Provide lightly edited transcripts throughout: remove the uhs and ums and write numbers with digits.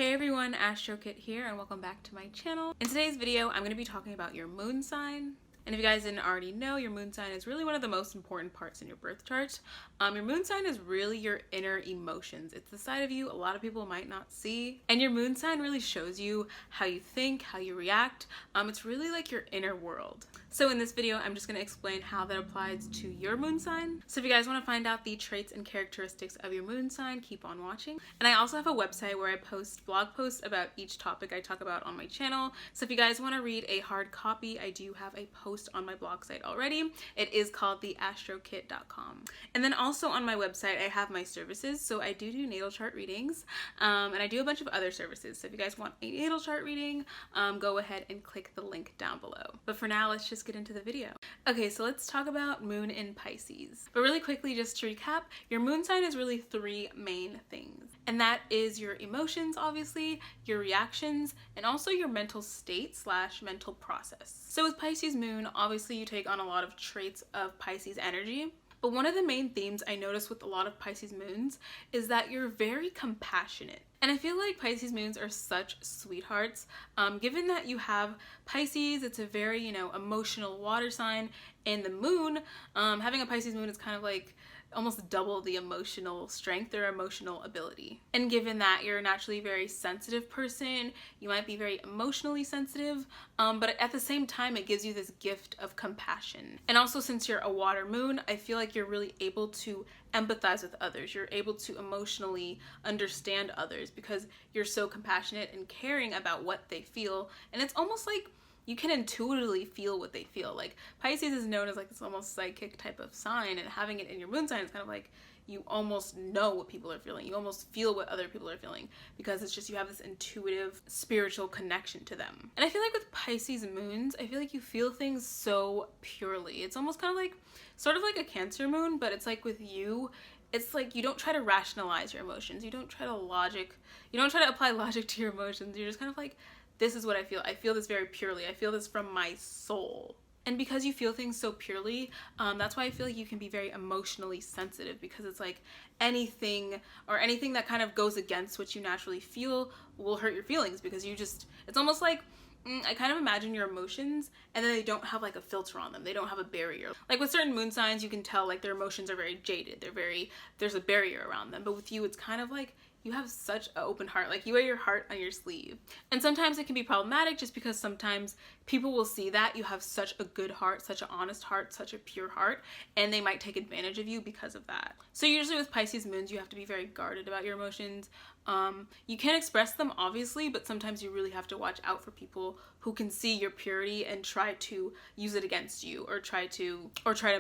Hey everyone, AstroKit here and welcome back to my channel. In today's video, I'm going to be talking about your moon sign. And if you guys didn't already know, your moon sign is really one of the most important parts in your birth chart. Your moon sign is really your inner emotions. It's the side of you a lot of people might not see. And your moon sign really shows you how you think, how you react. It's really like your inner world. So in this video, I'm just going to explain how that applies to your moon sign. So if you guys want to find out the traits and characteristics of your moon sign, keep on watching. And I also have a website where I post blog posts about each topic I talk about on my channel. So if you guys want to read a hard copy, I do have a post on my blog site already. It is called theastrokit.com. And then also on my website, I have my services. So I do natal chart readings, and I do a bunch of other services. So if you guys want a natal chart reading, go ahead and click the link down below. But for now, let's just get into the video. Okay, so let's talk about moon in Pisces. But really quickly, just to recap, your moon sign is really three main things. And that is your emotions, obviously, your reactions, and also your mental state / mental process. So with Pisces moon, obviously you take on a lot of traits of Pisces energy. But one of the main themes I notice with a lot of Pisces moons is that you're very compassionate. And I feel like Pisces moons are such sweethearts. Given that you have Pisces, it's a very, emotional water sign. And the moon, having a Pisces moon is kind of like almost double the emotional strength or emotional ability. And given that you're a naturally very sensitive person, you might be very emotionally sensitive, but at the same time, it gives you this gift of compassion. And also, since you're a water moon, I feel like you're really able to empathize with others. You're able to emotionally understand others because you're so compassionate and caring about what they feel. And it's almost like you can intuitively feel what they feel. Like Pisces is known as like this almost psychic type of sign, and having it in your moon sign is kind of like you almost know what people are feeling. You almost feel what other people are feeling because it's just you have this intuitive spiritual connection to them. And I feel like with Pisces moons, I feel like you feel things so purely. It's almost kind of like sort of like a Cancer moon, but it's like with you, it's like you don't try to rationalize your emotions. You don't try to apply logic to your emotions. You're just kind of like, this is what I feel. I feel this very purely. I feel this from my soul. And because you feel things so purely, that's why I feel like you can be very emotionally sensitive, because it's like anything that kind of goes against what you naturally feel will hurt your feelings, because it's almost like, I kind of imagine your emotions and then they don't have like a filter on them. They don't have a barrier. Like with certain moon signs, you can tell like their emotions are very jaded. There's a barrier around them. But with you, it's kind of like you have such an open heart. Like you wear your heart on your sleeve. And sometimes it can be problematic just because sometimes people will see that you have such a good heart, such an honest heart, such a pure heart, and they might take advantage of you because of that. So usually with Pisces moons, you have to be very guarded about your emotions. You can express them obviously, but sometimes you really have to watch out for people who can see your purity and try to use it against you or try to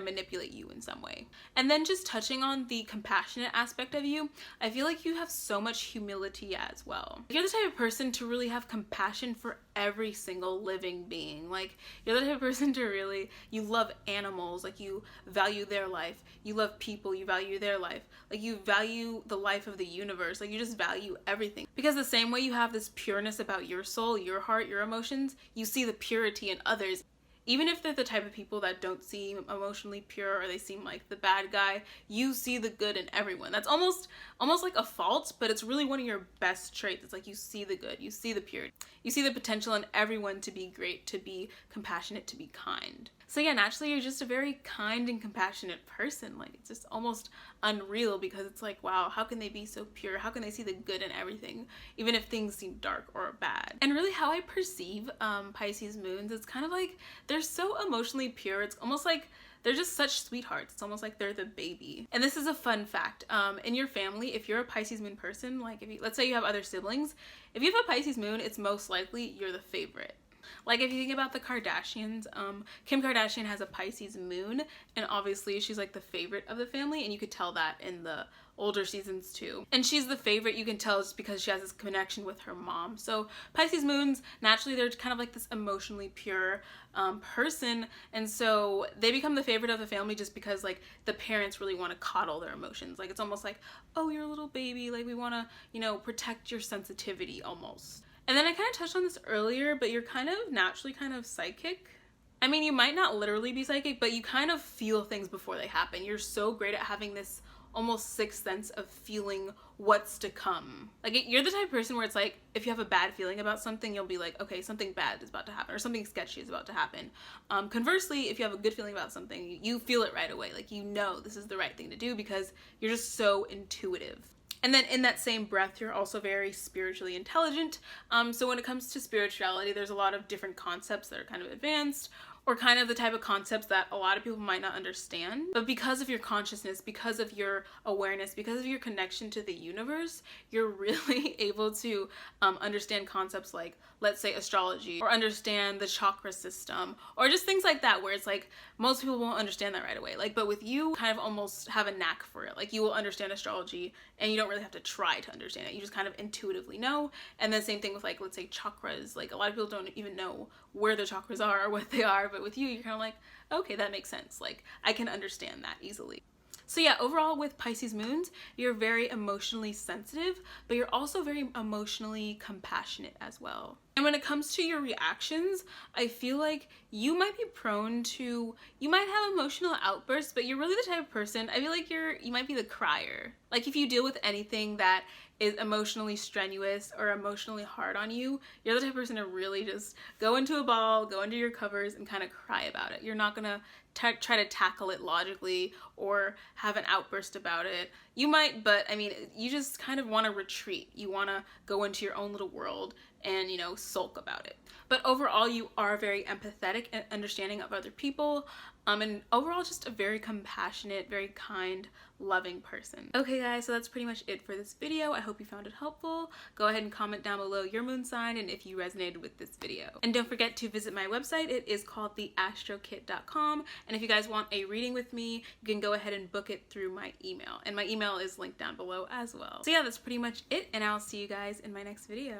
manipulate you in some way. And then just touching on the compassionate aspect of you, I feel like you have so much humility as well. You're the type of person to really have compassion for every single living being. Like you're the type of person to you love animals, like you value their life. You love people, you value their life. Like you value the life of the universe. Like you just value everything. Because the same way you have this pureness about your soul, your heart, your emotions, you see the purity in others. Even if they're the type of people that don't seem emotionally pure or they seem like the bad guy, you see the good in everyone. That's almost like a fault, but it's really one of your best traits. It's like you see the good, you see the purity, you see the potential in everyone to be great, to be compassionate, to be kind. So yeah, naturally you're just a very kind and compassionate person. Like it's just almost unreal because it's like, wow, how can they be so pure? How can they see the good in everything, even if things seem dark or bad? And really how I perceive Pisces moons, it's kind of like they're so emotionally pure. It's almost like they're just such sweethearts. It's almost like they're the baby. And this is a fun fact. In your family, if you're a Pisces moon person, like let's say you have other siblings, if you have a Pisces moon, it's most likely you're the favorite. Like if you think about the Kardashians, Kim Kardashian has a Pisces moon, and obviously she's like the favorite of the family, and you could tell that in the older seasons too. And she's the favorite, you can tell, just because she has this connection with her mom. So Pisces moons, naturally they're kind of like this emotionally pure person, and so they become the favorite of the family just because like the parents really want to coddle their emotions. Like it's almost like, oh, you're a little baby, like we want to, protect your sensitivity almost. And then I kind of touched on this earlier, but you're kind of naturally kind of psychic. I mean, you might not literally be psychic, but you kind of feel things before they happen. You're so great at having this almost sixth sense of feeling what's to come. Like, you're the type of person where it's like, if you have a bad feeling about something, you'll be like, okay, something bad is about to happen, or something sketchy is about to happen. Conversely, if you have a good feeling about something, you feel it right away. Like, you know this is the right thing to do because you're just so intuitive. And then in that same breath, you're also very spiritually intelligent. So when it comes to spirituality, there's a lot of different concepts that are kind of advanced, or kind of the type of concepts that a lot of people might not understand. But because of your consciousness, because of your awareness, because of your connection to the universe, you're really able to understand concepts like, let's say, astrology, or understand the chakra system, or just things like that, where it's like, most people won't understand that right away. Like, but with you, kind of almost have a knack for it. Like, you will understand astrology, and you don't really have to try to understand it. You just kind of intuitively know. And then same thing with, like, let's say chakras. Like, a lot of people don't even know where the chakras are or what they are, but with you, you're kind of like, okay, that makes sense. Like, I can understand that easily. So yeah, overall with Pisces moons, you're very emotionally sensitive, but you're also very emotionally compassionate as well. And when it comes to your reactions, I feel like you might be prone to, you might have emotional outbursts, but you're really the type of person, I feel like you might be the crier. Like, if you deal with anything that is emotionally strenuous or emotionally hard on you, you're the type of person to really just go into a ball, go into your covers, and kind of cry about it. You're not gonna try to tackle it logically or have an outburst about it. You might, but I mean, you just kind of want to retreat. You want to go into your own little world and, you know, sulk about it. But overall, you are very empathetic and understanding of other people, and overall just a very compassionate, very kind, loving person. Okay guys, so that's pretty much it for this video. I hope you found it helpful. Go ahead and comment down below your moon sign and if you resonated with this video. And don't forget to visit my website. It is called theastrokit.com, and if you guys want a reading with me, you can go ahead and book it through my email, and my email is linked down below as well. So yeah, that's pretty much it, and I'll see you guys in my next video.